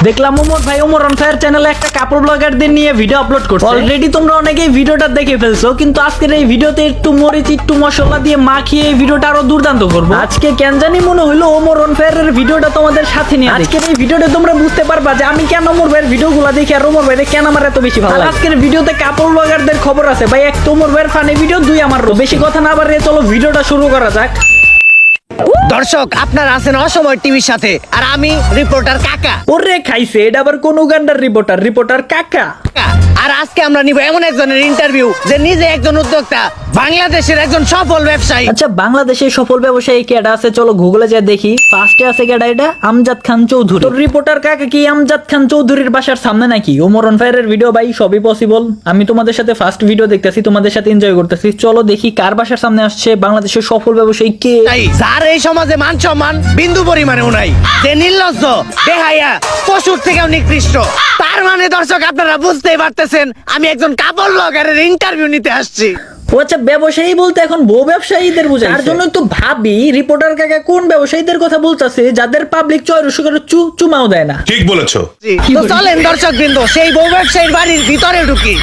দেখলাম ওমর ভাই Omar on fire চ্যানেলে একটা কাপড় ব্লগারদের নিয়ে ভিডিও আপলোড করছে। অলরেডি তোমরা অনেকেই ভিডিওটা দেখে ফেলছো, কিন্তু আজকের এই ভিডিওতে একটু মরিচ একটু মশলা দিয়ে মাখিয়ে এই ভিডিওটা আরো দুর্দান্ত করবো। আজকে কেন জানি মনে হলো ওমর অন ফায়ারের ভিডিওটা তোমাদের সাথে নিয়ে আজকের এই ভিডিওতে তোমরা বুঝতে পারবা যে আমি কেন ওমর ভাইয়ের ভিডিওগুলো দেখি আর ওমর ভাইয়ের কেন আমার এত বেশি ভালো লাগে। আজকের ভিডিওতে কাপড় ব্লগারদের খবর আছে ভাই, এক তো ওমর ভাইয়ের ফানি ভিডিও, দুই আমার। বেশি কথা না বাড়িয়ে চলো ভিডিওটা শুরু করা যাক। দর্শক, আপনারা আছেন অসময় টিভির সাথে আর আমি রিপোর্টার কাকা। ওরে খাইছে, এটা আবার কোন উগান্ডার রিপোর্টার কাকা। আর আজকে আমরা নিব এমন একজনের ইন্টারভিউ যে নিজে একজন উদ্যোক্তা, বাংলাদেশের একজন সফল ব্যবসায়ী। আচ্ছা, বাংলাদেশের সফল ব্যবসায়ী কেডা আছে চলো গুগলে যা দেখি। ফার্স্টে আছে কেডা, এটা আমজাদ খান চৌধুরী। তোর রিপোর্টার কাকা কি আমজাদ খান চৌধুরীর বাসার সামনে নাকি? ওমর অন ফায়ারের ভিডিও ভাই, সবই পসিবল। আমি তোমাদের সাথে ফার্স্ট ভিডিও দেখতেছি, তোমাদের সাথে এনজয় করতেছি। চলো দেখি কার বাসার সামনে আসছে বাংলাদেশের সফল ব্যবসায়ী কে। যার এই সমাজে মান সম্মান বিন্দু পরিমাণেও নাই, যে নির্লজ্জ, বেহায়া, পশুর থেকেও নিকৃষ্ট। তার মানে দর্শক, আপনারা বুঝতেই পারতেছেন আমি একজন কাপড় ব্লগারের ইন্টারভিউ নিতে আসছি। ও আচ্ছা, ব্যবসায়ী বলতে এখন বউ ব্যবসায়ীদের বোঝায়। তার জন্য তো ভাবি রিপোর্টার কাকা কোন ব্যবসায়ীদের কথা বলতেছে যাদের পাবলিক চয়রুশো করে চুমাও দেয় না। ঠিক বলেছো। তো চলেন দর্শক বৃন্দ, সেই বউ ব্যবসায়ীর বাড়ির ভিতরে ঢুকি।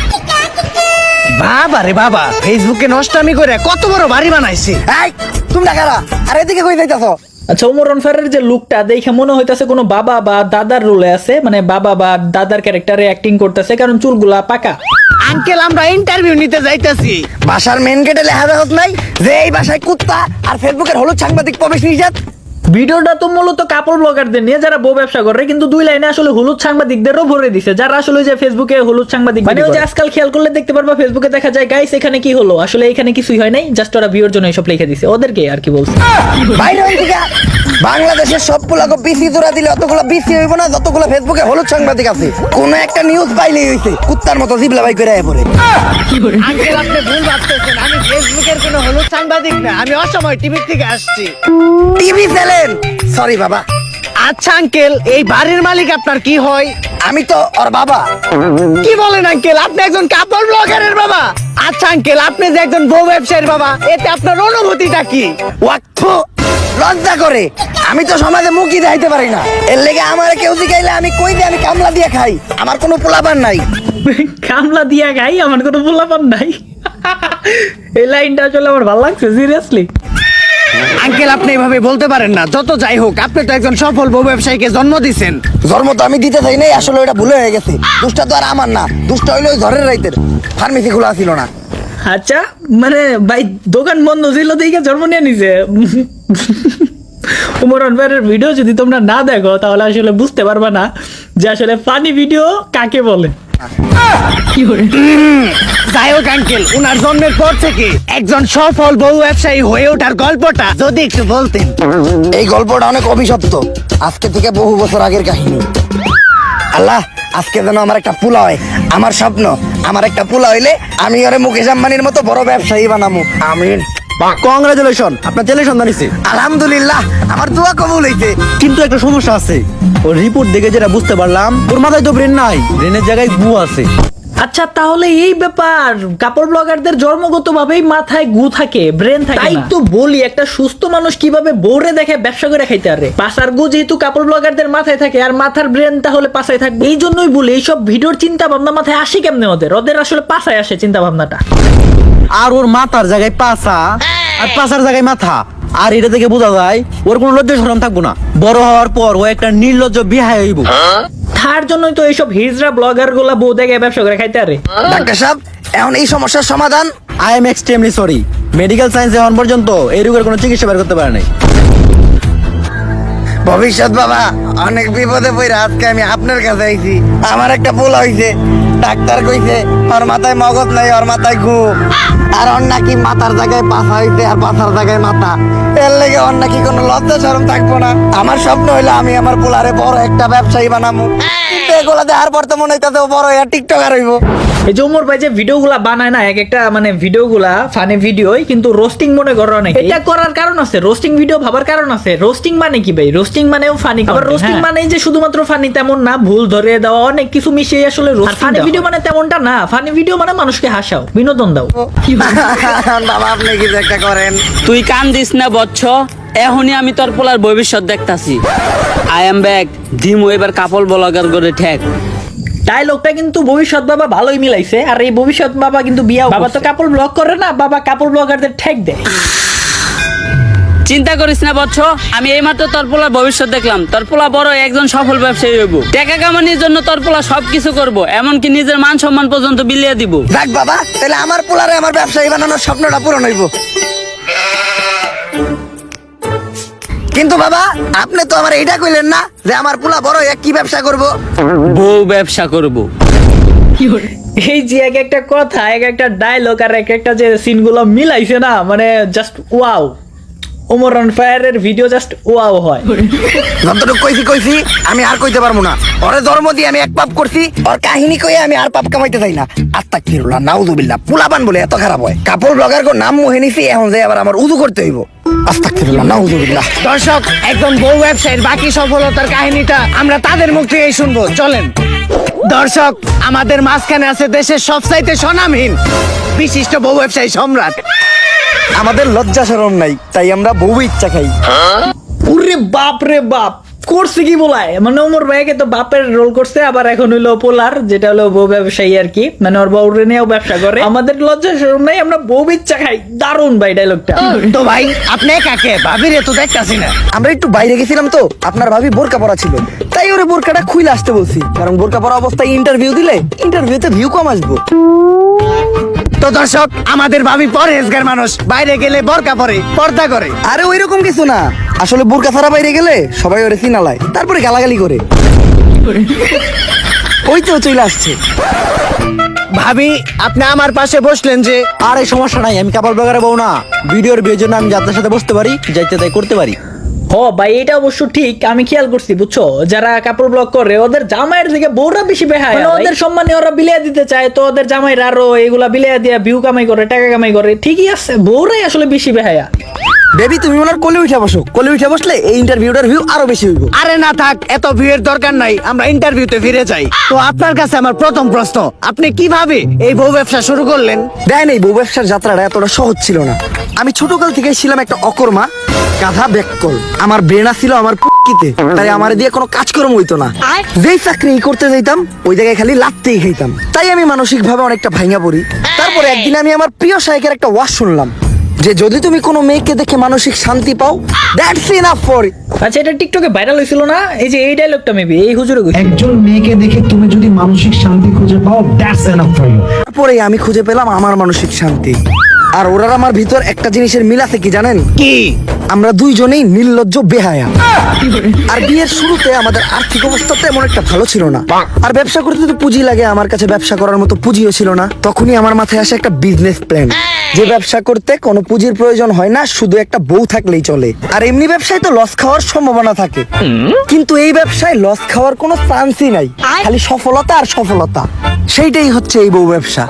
বাবা রে বাবা, ফেসবুকে নষ্টামি করে কত বড় বাড়ি বানাইছি। এই তোমরা কারা? আর এদিকে কই যাইতাছো? আচ্ছা, ওমর অন ফায়ারের যে লুকটা দেখে মনে হইতাছে কোনো বাবা বা দাদার রোলে আছে, মানে বাবা বা দাদার ক্যারেক্টারে অ্যাক্টিং করতেছে, কারণ চুলগুলা পাকা। আঙ্কেল, আমরা ইন্টারভিউ নিতে যাইতাছি। বাসার মেন গেটে লেখা দেওয়া নাই যে এই বাসায় কুত্তা আর ফেসবুকের হলুদ সাংবাদিক প্রবেশ নিষেধ। ভিডিওটা তো মূলত কাপড় ব্লগারদের নিয়ে যারা বউ ব্যবসা করে, কিন্তু দুই লাইনে আসলে হলুদ সাংবাদিকদেরও ভরে দিছে, যারা আসলে যে ফেসবুকে হলুদ সাংবাদিক মানে যে আজকাল খেয়াল করলে দেখতে পারবা ফেসবুকে দেখা যায় গাইস এখানে কি হলো, আসলে এখানে কিছুই হয় নাই, জাস্ট ওরা ভিউর জন্য এসব লিখে দিছে। ওদেরকে আর কি বলছে, বাইরে হই থেকে বাংলাদেশের সবগুলাকে বিসি জোড়া দিলে অতগুলো বিসি হইব না যতগুলো ফেসবুকে হলুদ সাংবাদিক আছে। কোন একটা নিউজ পাইলেই হইছে কুত্তার মতো জিবলা বাই করে আয় পড়ে। আঙ্কেল, আপনি ভুল ভাবতেছেন, আমি ফেসবুকের কোনো হলুদ সাংবাদিক না, আমি অসময় টিভি থেকে আসছি। TV channel? সরি বাবা। আচ্ছা আঙ্কেল, এই বাড়ির মালিক আপনার কি হয়? আমি তো ওর বাবা। কি বলেন আঙ্কেল, আপনি একজন কাপড় ব্লগারের বাবা? আচ্ছা আঙ্কেল, আপনি যে একজন বউ ব্যবসায়ীর বাবা, এতে আপনার অনুভূতিটা কি? লজ্জা করে, আমি তো সমাজে মুখই দেখাইতে পারি না, এর লেগে আমার কেউ জিগাইলে আমি কই দিয়ে আমি কামলা দিয়ে খাই, আমার কোনো পোলাপান নাই। কামলা দিয়া গাই, আমার কোনো পোলাপান নাই। এই লাইনটা আসলে আমার ভালো লাগছে সিরিয়াসলি। আঙ্কেল, আপনি এভাবে বলতে পারেন না। যত যাই হোক, আপনি তো একজন সফল বউ ব্যবসায়ীকে জন্ম দিচ্ছেন। জন্ম তো আমি দিতে চাই নাই, আসলে ওটা ভুলে হয়ে গেছে। দুষ্টা তো আর আমার না, দুষ্টা হইলো ওই ঝড়ের রাইতের। ফার্মেসি খোলা ছিল না। আচ্ছা, মানে ভাই দোকান বন্ধ ছিল দেখে জন্ম নিয়ে নিছে। ওমর অন ফায়ারের ভিডিও যদি তোমরা না দেখো তাহলে আসলে বুঝতে পারবা না যে আসলে ফানি ভিডিও কাকে বলে। যাই হোক আঙ্কেল, উনার জন্মের পর থেকে একজন সফল বউ ব্যবসায়ী হয়ে ওঠার গল্পটা যদি একটু বলতেন। এই গল্পটা অনেক অভিশপ্ত, আজকে থেকে বহু বছর আগের কাহিনী। আল্লাহ, আজকে যেন আমার একটা পোলা হয়। আমার স্বপ্ন, আমার একটা পোলা হইলে আমি ওরে মুকেশ আম্বানির মতো বড় ব্যবসায়ী বানামু। আমিন। কংগ্রাচুলেশন, আপনার ছেলে সন্তান হইছে। আলহামদুলিল্লাহ, আমার দোয়া কবুল হইছে। কিন্তু একটা সমস্যা আছে, ওর রিপোর্ট দেখে যেটা বুঝতে পারলাম, ওর মাথায় তো ব্রেন নাই, ব্রেনের জায়গায় গু আছে। আচ্ছা, তাহলে এই ব্যাপার, কাপড় ব্লগারদের জন্মগতভাবেই মাথায় গু থাকে, ব্রেন থাকে না। তাই তো বলি, একটা সুস্থ মানুষ কিভাবে বোরে দেখে ব্যবসা করে খাইতে পারে। পাছার গু যেহেতু কাপড় ব্লগারদের মাথায় থাকে, আর মাথার ব্রেন তাহলে পাছায় থাকবে। এই জন্যই বলি, এইসব ভিডিওর চিন্তা ভাবনা মাথায় আসে কেমনে ওদের আসলে পাছায় আসে চিন্তা ভাবনাটা। আর ওর মাথার জায়গায় পাছা আর পাছার জায়গায় মাথা, আর এটা থেকে বোঝা যায় ওর কোনো লজ্জা শরম থাকবো না। বড় হওয়ার পর ও একটা নির্লজ্জ বিহায় হইব। তার জন্যই তো এইসব হিজড়া ব্লগার গুলা বউ দেখে ব্যবসা করে খাইতে পারে। ডাক্তার সাহেব, এখন এই সমস্যার সমাধান? I am extremely sorry, medical science এখন পর্যন্ত এই রোগের কোনো চিকিৎসা বের করতে পারে নাই। ভবিষ্যৎ বাবা, অনেক বিপদে পড়ে আজকে আমি আপনার কাছে আইছি। আমার একটা ভুল হইছে, ডাক্তার কইছে ওর মাথায় মগজ নাই, ওর মাথায় গু। আর ওর নাকি মাথার জায়গায় পাছা হইছে আর পাছার জায়গায় মাথা, এর লেগে ওর নাকি কোনো লজ্জা শরম থাকবো না। আমার স্বপ্ন হইলো আমি আমার পোলারে বড় একটা ব্যবসায়ী বানামু। কিন্তু এগুলা দেখার পর তো মনে হইতাছে ও বড় একটা টিকটকার হইব। এই যে ওমর ভাই যে ভিডিওগুলা বানায় না, এক একটা মানে ভিডিওগুলা ফানি ভিডিওই, কিন্তু রোস্টিং মনে করো অনেক। এটা করার কারণ আছে, রোস্টিং ভিডিও ভাবার কারণ আছে। রোস্টিং মানে কি ভাই? রোস্টিং মানেও ফানি। আবার রোস্টিং মানে যে শুধুমাত্র ফানি তেমন না, ভুল ধরে দেওয়া অনেক কিছু মিশিয়ে আসলে ফানি ভিডিও মানে তেমনটা না। ফানি ভিডিও মানে মানুষকে হাসাও, বিনোদন দাও। বাবা, আপনি কিছু একটা করেন। তুই কান দিস না বচ্চ, এখনই আমি তোর পোলার ভবিষ্যৎ দেখতাছি। আই এম ব্যাক ধিমু এবার কাপল ব্লগার করে ঠেক। ডায়লগটা কিন্তু ভবিষ্যৎ বাবা ভালোই মিলাইছে। আর এই ভবিষ্যৎ বাবা কিন্তু বিয়া, বাবা তো কাপড় ব্লগ করে না, বাবা কাপড় ব্লগারদের ঠেক দেয়। চিন্তা করিস না বৎস, আমি এইমাত্র তোর পোলার ভবিষ্যৎ দেখলাম। তোর পোলা বড় একজন সফল ব্যবসায়ী হইব, টাকা কামানোর জন্য তোর পোলা সবকিছু করব, এমনকি নিজের মান সম্মান পর্যন্ত বিলিয়ে দিব। দেখ বাবা, তাহলে আমার পোলারে আমার ব্যবসায়ী বানানোর স্বপ্নটা পূরণ হইব। কিন্তু বাবা, আপনি তো আমার এইটা কইলেন না যে আমার পোলা বড় হয়ে কি ব্যবসা করব। বউ ব্যবসা করব। এই যে এক একটা কথা, এক একটা ডায়লগ আর এক একটা যে সিনগুলো মিলাইছে না, মানে জাস্ট ওয়াও। ওমর অন ফায়ারের ভিডিও জাস্ট ওয়াও হয়। যতটুকু কইছি আমি আর কইতে পারবো না। ওরে জন্ম দিয়ে আমি এক পাপ করছি, ওর কাহিনী কইয়ে আমি আর পাপ কামাইতে চাই না। আস্তাগফিরুল্লাহ, নাউযুবিল্লাহ। পোলাপান বলে এত খারাপ হয়? কাপড় ব্লগার কো নাম মুহে নিছি, এখন যে আবার আমার উযু করতে হইব। আস্তাগফিরুল্লাহ, নাউযুবিল্লাহ। দর্শক, একজন বউ ব্যবসায়ীর বাকি সফলতার কাহিনীটা আমরা তাদের মুখ থেকেই শুনবো, চলেন। দর্শক, আমাদের মাঝখানে আছে দেশের সবচাইতে স্বনামহীন বিশিষ্ট বউ ব্যবসায়ী সম্রাট। আমাদের লজ্জা শরম নাই, তাই আমরা বউ ইচ্ছা খাই। ওরে বাপ রে বাপ, করছে কি বলায়, মানে ওমর ভাইকে তো বাপের রোল করছে, আবার এখন হইলো পোলার, যেটা হলো বউ ব্যবসায়ী আর কি, মানে ওর বউরে নিয়েও ব্যবসা করে। আমাদের লজ্জা শরম নাই, আমরা বউ ইচ্ছা খাই। দারুণ ভাই ডায়লগটা। তো ভাই, আপনি কাকে ভাবিরে তো দেখতাছি না। আমরা একটু বাইরে গেছিলাম তো, আপনার ভাবি বোরকা পরা ছিল, তাই ওরে বোরকাটা খুলে আসতে বলছি। কারণ বোরকা পরা অবস্থায় ইন্টারভিউ দিলে ইন্টারভিউতে ভিউ কম আসবো। তো দর্শক, আমাদের ভাবি পরহেজগার মানুষ, বাইরে গেলে বোরকা পরে, পর্দা করে। আরে ওইরকম কিছু না, আসলে বোরকা ছাড়া বাইরে গেলে সবাই ওরে চিনালায়, তারপরে গালাগালি করে। ওই তো চলে আসছে। ভাবি, আপনি আমার পাশে বসলেন যে? আর এই সমস্যা নাই, আমি কাপড় ব্লগারে বউ না। ভিডিওর বিয়ের জন্য আমি যাদের সাথে বসতে পারি, যাইতে তাই করতে পারি। ও ভাই, এটা অবশ্য ঠিক, আমি খেয়াল করছি বুঝছো, যারা কাপড় ব্লগ করে ওদের জামাইয়ের থেকে বউরা বেশি বেহায়, মানে ওদের সম্মানে ওরা বিলিয়ে দিতে চায়, তো ওদের জামাইরা আরো এগুলা বিলিয়ে দিয়ে ভিউ কামাই করে, টাকা কামাই করে। ঠিকই আছে, বউরাই আসলে বেশি বেহায়া। বেবি, তুমি ওনার কোলে উঠে বসো, কোলে উঠে বসলে এই ইন্টারভিউটার ভিউ আরো বেশি হইব। আরে না থাক, এত ভিড়ের দরকার নাই, আমরা ইন্টারভিউতে ফিরে যাই। তো আপনার কাছে আমার প্রথম প্রশ্ন, আপনি কিভাবে এই বউ ব্যবসা শুরু করলেন? দেয় নেই, বউ ব্যবসার যাত্রাটা এতটা সহজ ছিল না। আমি ছোটকাল থেকে ছিলাম একটা অকর্মা, গাধা ব্যাককল। আমার ব্রেনা ছিল আমার পুকিতে, তাই আমার দিয়ে কোনো কাজকর্ম হইতো না। যেই চাকরি করতে যাইতাম ওই জায়গায় খালি লাত্তেই খাইতাম, তাই আমি মানসিক ভাবে অনেকটা ভাঙা পড়ি। তারপরে একদিন আমি আমার প্রিয় শায়কের একটা ওয়াজ শুনলাম যে যদি তুমি কোনো মেয়েকে দেখে মানসিক শান্তি পাও, দ্যাটস ইনাফ ফর। আচ্ছা, এটা টিকটকে ভাইরাল হয়েছিল না, এই যে এই ডায়লগটা মেবি এই হুজুরে কইছে। একজন মেয়েকে দেখে তুমি যদি মানসিক শান্তি খুঁজে পাও, দ্যাটস এনাফ ফর ইউ। তারপরে আমি খুঁজে পেলাম আমার মানসিক শান্তি। আর ওরার আমার ভিতর একটা জিনিসের মিল আছে, কি জানেন? কি? আমরা দুইজনেই নির্লজ্জ বেহায়া। আর বিয়ের শুরুতে আমাদের আর্থিক অবস্থা তেমন একটা ভালো ছিল না, আর ব্যবসা করতে তো পুঁজি লাগে, আমার কাছে ব্যবসা করার মতো পুঁজিও ছিল না। তখনই আমার মাথায় আসে একটা বিজনেস প্ল্যান, যে ব্যবসা করতে কোনো পুঁজির প্রয়োজন হয় না, শুধু একটা বউ থাকলেই চলে। আর এমনি ব্যবসায় তো লস খাওয়ার সম্ভাবনা থাকে, কিন্তু এই ব্যবসায় লস খাওয়ার কোনো চান্সই নাই, খালি সফলতা আর সফলতা। সেইটাই হচ্ছে এই বউ ব্যবসা।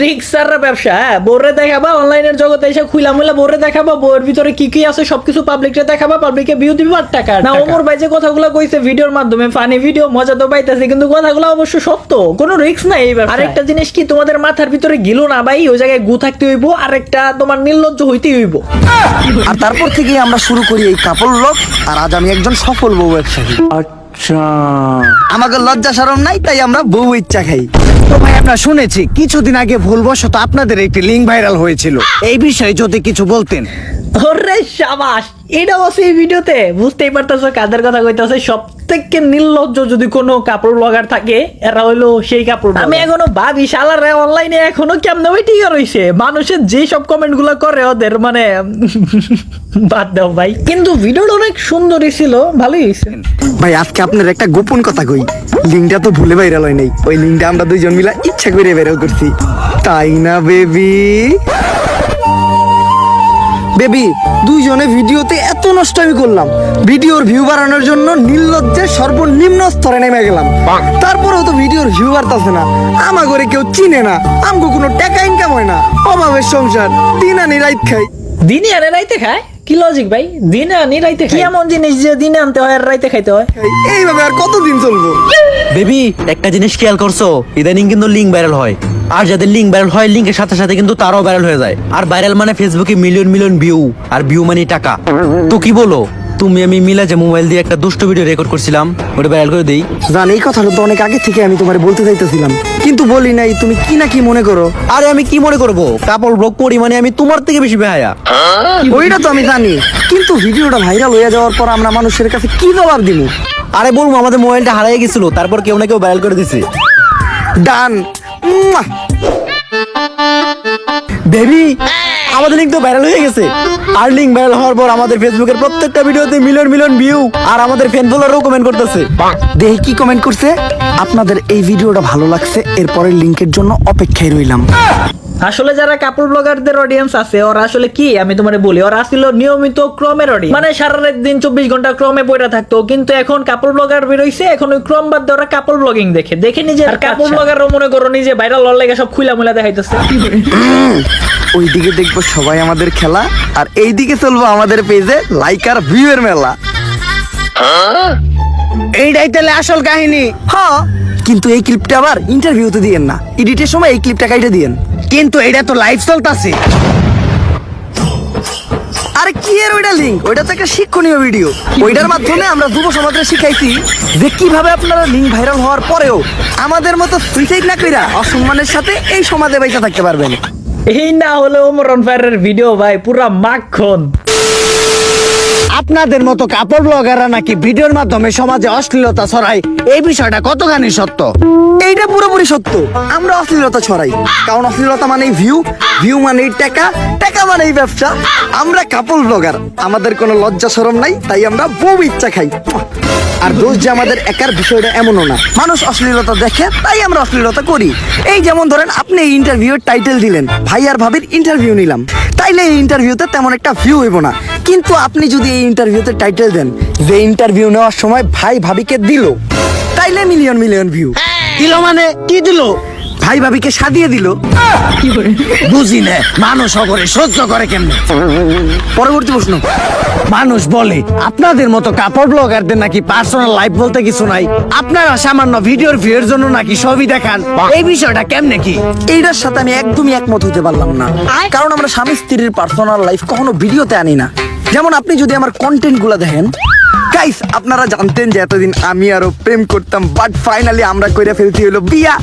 রিক্সাররা ব্যবসা, হ্যাঁ, বোরে দেখাবা, অনলাইনের জগতে এসে খুইলা মুইলা বোরে দেখাবা, বউয়ের ভিতরে কি কি আছে সবকিছু পাবলিককে দেখাবা, পাবলিকে ভিউ দিবা আর টাকা। না, ওমর ভাই যে কথাগুলো কইছে ভিডিওর মাধ্যমে, ফানি ভিডিও, মজা তো পাইতেছে, কিন্তু কথাগুলো অবশ্য সত্য, কোনো রিস্ক নাই এই ব্যবসায়। আরেকটা জিনিস কি, তোমাদের মাথার ভিতরে গিলো না ভাই, ওই জায়গায় গু থাকতে হইব, আর একটা তোমার নির্লজ্জ হইতে হইব। আর তারপর থেকেই আমরা শুরু করি এই কাপড় ব্লগ, আর আজ আমি একজন সফল বউ ব্যবসায়ী। আমাকে লজ্জা শরম নাই, তাই আমরা বউ ইচ্ছা খাই। তো ভাই, আমরা শুনেছি কিছুদিন আগে ভুলবশত আপনাদের একটি লিঙ্ক ভাইরাল হয়েছিল, এই বিষয়ে যদি কিছু বলতেন। ওরে শাবাশ, এটা আছে এই ভিডিওতে, বুঝতেই পারতেছো কাদের কথা কইতাছে। সব থেকে নির্লজ্জ যদি কোনো কাপড় ব্লগার থাকে, এরা হইলো সেই কাপড় ব্লগার। আমি এখনো ভাবি শালারে অনলাইনে এখনো কেমনে ওই টিকা রইছে, মানুষের যে সব কমেন্ট গুলো করে ওদের, মানে বাদ দাও ভাই। কিন্তু ভিডিওটা অনেক সুন্দরই ছিল, ভালোই হয়েছে ভাই। আজকে আপনার একটা গোপন কথা কই, লিঙ্কটা তো ভুলে ভাইরাল হয় নাই, ওই লিঙ্কটা আমরা দুইজন মিলা ইচ্ছা করে ভাইরাল করছি, তাই না বেবি? বেবি, দুইজনে ভিডিওতে এত নষ্ট আমি করলাম, ভিডিওর ভিউ বাড়ানোর জন্য নির্লজ্জের সর্বনিম্ন স্তরে নেমে গেলাম, তারপরেও তো ভিডিওর ভিউ বাড়তাছে না। আমা করে কেউ চিনে না, আমগো কোনো টাকা ইনকাম হয় না, অভাবের সংসার, দিন আনি রাইত খাই। দিনে আনে রাইতে খায়, কি লজিক ভাই? দিনে আনি রাইতে খায়, কি এমন জিনিস যে দিনে আনতে হয় আর রাইতে খাইতে হয়? এইভাবে আর কতদিন চলবো? বেবি, একটা জিনিস খেয়াল করছো, ইদানিং কিন্তু লিঙ্ক ভাইরাল হয়, আর যাদের লিঙ্ক ভাইরাল হয় লিঙ্কের সাথে সাথে কিন্তু তারাও ভাইরাল হয়ে যায়। আর ভাইরাল মানে ফেসবুকে মিলিয়ন মিলিয়ন ভিউ, আর ভিউ মানে টাকা। তো কি বলো, তুমি আমি মিলে যে মোবাইল দিয়ে একটা দুষ্ট ভিডিও রেকর্ড করছিলাম, ওটা ভাইরাল করে দেই। জান, এই কথাটা তো অনেক আগে থেকে আমি তোমার বলতে চাইতেছিলাম, কিন্তু বলি নাই। তুমি কি না কি মনে করো? আরে আমি কি মনে করব, কাপড় ব্লগ করি মানে আমি তোমার থেকে বেশি বেহায়া। ওইটা তো আমি জানি, কিন্তু ভিডিওটা ভাইরাল হয়ে যাওয়ার পর আমরা মানুষের কাছে কি জবাব দিব? আরে বলবো আমাদের মোবাইলটা হারিয়ে গেছিল, তারপর কেউ না কেউ ভাইরাল করে দিছে। ডান। বেবি, আমাদের লিঙ্ক তো ভাইরাল হয়ে গেছে। আর লিঙ্ক ভাইরাল হওয়ার পর আমাদের ফেসবুকের প্রত্যেকটা ভিডিওতে মিলিয়ন মিলিয়ন ভিউ, আর আমাদের ফ্যান ফলোয়ারও কমেন্ট করতেছে। দেখি কি কমেন্ট করছে। আপনাদের এই ভিডিওটা ভালো লাগছে, এরপরের লিংকের জন্য অপেক্ষায় রইলাম। আসলে যারা কাপড় ব্লগারদের অডিয়েন্স আছে, ওরা আসলে কি আমি তোমারে বলি, ওরা ছিল নিয়মিত ক্রমের অডিয়েন্স, মানে সারা রাত দিন 24 ঘন্টা ক্রমে পড়ে থাকতো। কিন্তু এখন কাপড় ব্লগার বেরোইছে, এখন ওই ক্রম বাদ দিয়ে ওরা কাপড় ব্লগিং দেখে নিজে কাপড় ব্লগারও মনে করো নিজে ভাইরাল হওয়ার লাগে সব খুলা মুলা দেখাইতেছে। ওইদিকে দেখবো সবাই আমাদের খেলা, আর এইদিকে চলবো আমাদের পেজে লাইক আর ভিউ এর মেলা। এইটাই তাহলে আসল কাহিনী। হ্যাঁ, কিন্তু এই ক্লিপটা আবার ইন্টারভিউতে দিয়েন না, এডিটের সময় এই ক্লিপটা কাইটে দিয়েন। কিন্তু এটা তো লাইভ চলতেছে। আরে কি এর ওইটা লিংক? ওইটা তো একটা শিক্ষণীয় ভিডিও। ওইটার মাধ্যমে আমরা যুব সমাজে শিখাইছি যে কিভাবে আপনারা লিংক ভাইরাল হওয়ার পরেও আমাদের মতো সুইসাইড না কইরা অসম্মানের সাথে এই সমাজে বেঁচে থাকতে পারবেন। এই না হলে ওমর অন ফায়ারের ভিডিও ভাই পুরা মাখন। আপনাদের মতো কাপড় ব্লগাররা নাকি ভিডিওর মাধ্যমে সমাজে অশ্লীলতা ছড়ায়, এই বিষয়টা কতখানি সত্য? এইটা পুরোপুরি সত্য। আমরা অশ্লীলতা ছড়াই, কারণ অশ্লীলতা মানেই ভিউ, ভিউ মানেই টাকা, টাকা মানেই ব্যবসা। আমরা কাপড় ব্লগার, আমাদের কোনো লজ্জা শরম নাই, তাই আমরা বউ ইচ্ছা খাই। আর দোষ যে আমাদের একার বিষয়টা এমনও না, মানুষ অশ্লীলতা দেখে তাই আমরা অশ্লীলতা করি। এই যেমন ধরেন আপনি এই ইন্টারভিউর টাইটেল দিলেন ভাই আর ভাবির ইন্টারভিউ নিলাম, তাইলে এই ইন্টারভিউতে তেমন একটা ভিউ হইব না। কিন্তু আপনি যদি এই ইন্টারভিউতে টাইটেল দেন যে ইন্টারভিউ নেওয়ার সময় ভাই ভাবিকে দিল, তাইলে মিলিয়ন মিলিয়ন ভিউ। দিল মানে কি দিল? ভাই ভাবিকে সাদিয়ে দিল। বুঝি না মানুষ অগরে সহ্য করে কেমনে। পরবর্তী প্রশ্ন। মানুষ বলে আপনাদের মতো কাপড় ব্লগারদের নাকি পার্সোনাল লাইফ বলতে কিছু নাই, আপনারা সামান্য ভিডিওর ভিউয়ের জন্য নাকি ছবি দেখান, এই বিষয়টা কেমনে কি? এইটার সাথে আমি একদমই একমত হতে পারলাম না, কারণ আমরা স্বামী স্ত্রীর পার্সোনাল লাইফ কখনো ভিডিওতে আনি না। যেমন আপনি যদি আমার কন্টেন্ট গুলা দেখেন, গাইস আপনারা জানতেন যে এতদিন আমি আরো প্রেম করতাম, বাট ফাইনালি আমরা কইরা ফেলছি হলো বিয়া,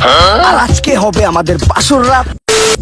আর আজকে হবে আমাদের বাসর রাত।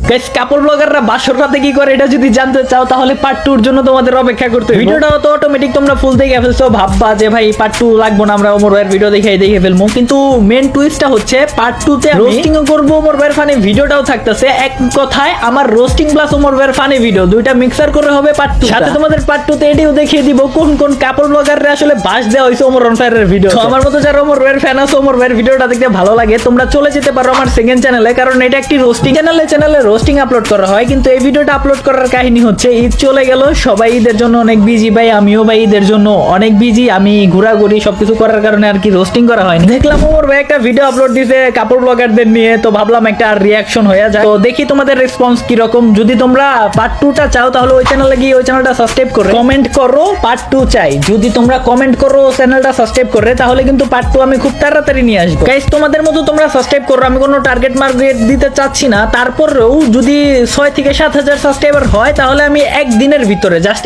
গাইস কাপড় ব্লগাররা বাসর রাতে কি করে এটা যদি জানতে চাও তাহলে পার্ট 2 এর জন্য তোমাদের অপেক্ষা করতে হবে। ভিডিওটা তো অটোমেটিক তোমরা ফুল দেখে ফেলছো, ভাববা যে ভাই পার্ট 2 লাগবে না, আমরা ওমর ভাইয়ের ভিডিও দেখে ফেলবো। কিন্তু মেন টুইস্টটা হচ্ছে পার্ট 2 তে রোস্টিং ও করব, ওমর ভাইয়ের ফানি ভিডিওটাও থাকতেছে। এক কথায় আমার রোস্টিং প্লাস ওমর ভাইয়ের ফানি ভিডিও দুইটা মিক্সার করে হবে পার্ট 2। সাথে তোমাদের পার্ট 2 তে এটাও দেখিয়ে দিব কোন কোন কাপড় ব্লগাররা আসলে বাস দেওয়া হইছে ওমর অন ফায়ারের ভিডিও। তো আমার মতো যারা ওমর ভাইয়ের ফ্যান আছে, ওমর ভাইয়ের ভিডিওটা দেখতে ভালো লাগে, তোমরা চলে যেতে পারো আমার সেকেন্ড চ্যানেলে, কারণ এটা একটি রোস্টিং চ্যানেলে রোস্টিং আপলোড করা হয়। কিন্তু এই ভিডিওটা আপলোড করার কাহিনী হচ্ছে ঈদ চলে গেল, সবাই ঈদের জন্য অনেক বিজি ভাই, আমিও ভাই ঈদের জন্য অনেক বিজি। আমি ঘোরাঘুরি সবকিছু করার কারণে আর কি রোস্টিং করা হয়নি। দেখলাম ওমর ভাই একটা ভিডিও আপলোড দিয়েছে কাপড় ব্লগারদের নিয়ে, তো ভাবলাম একটা রিয়াকশন হয়ে যায়। তো দেখি তোমাদের রেসপন্স কি রকম। যদি তোমরা পার্ট 2টা চাও তাহলে ওই চ্যানেলে গিয়ে ওই চ্যানেলটা সাবস্ক্রাইব করে কমেন্ট করো পার্ট 2 চাই। যদি তোমরা কমেন্ট করো চ্যানেলটা সাবস্ক্রাইব করে, তাহলে কিন্তু পার্ট 2 আমি খুব তাড়াতাড়ি নিয়ে আসবো। গাইস তোমাদের মতো তোমরা সাবস্ক্রাইব করো, আমি কোনো টার্গেট মার্কেট দিতে চাচ্ছি না। তারপরেও যদি 6 থেকে 7,000 সাবস্ক্রাইবার হয় তাহলে আমি একদিনের ভিতরে, জাস্ট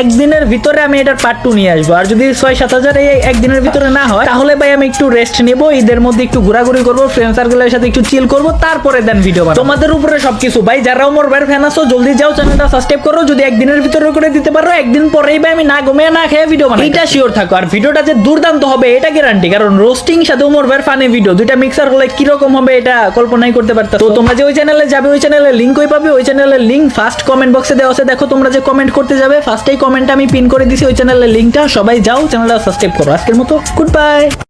একদিনের ভিতরে আমি এটার পার্ট 2 নিয়ে আসবো। আর যদি 6-7,000 এই একদিনের ভিতরে না হয় তাহলে ভাই আমি একটু রেস্ট নেব, ঈদের মধ্যে একটু ঘোরাঘুরি করবো, ফ্রেন্ড সার্কেলের সাথে একটু চিল করবো, তারপরে দেন ভিডিও বানাবো। তোমাদের উপরে সবকিছু ভাই। যারা ওমর ভাইয়ের ফ্যান আছো জলদি যাও চ্যানেলটা সাবস্ক্রাইব করো। যদি একদিনের ভিতরে করে দিতে পারো, একদিন পরেই ভাই আমি না ঘুমিয়ে না খেয়ে ভিডিও বানাবো, এটা শিওর থাকো। আর ভিডিওটা যে দুর্দান্ত হবে এটা গ্যারান্টি, কারণ রোস্টিং সাথে ওমর ভাইয়ের ফানি ভিডিও দুইটা মিক্সার হলে কিরকম হবে এটা কল্পনাই করতে পারতা। তো তোমরা যে ওই চ্যানেলে যাবে, ওই চ্যানেলের লিংক ওই পাবে, ওই চ্যানেলের লিংক ফার্স্ট কমেন্ট বক্সে দেওয়া আছে। দেখো তোমরা যে কমেন্ট করতে যাবে ফার্স্টেই কমেন্টটা আমি পিন করে দিছি ওই চ্যানেলের লিংকটা। সবাই যাও চ্যানেলটা সাবস্ক্রাইব করো। আজকের মতো গুড বাই।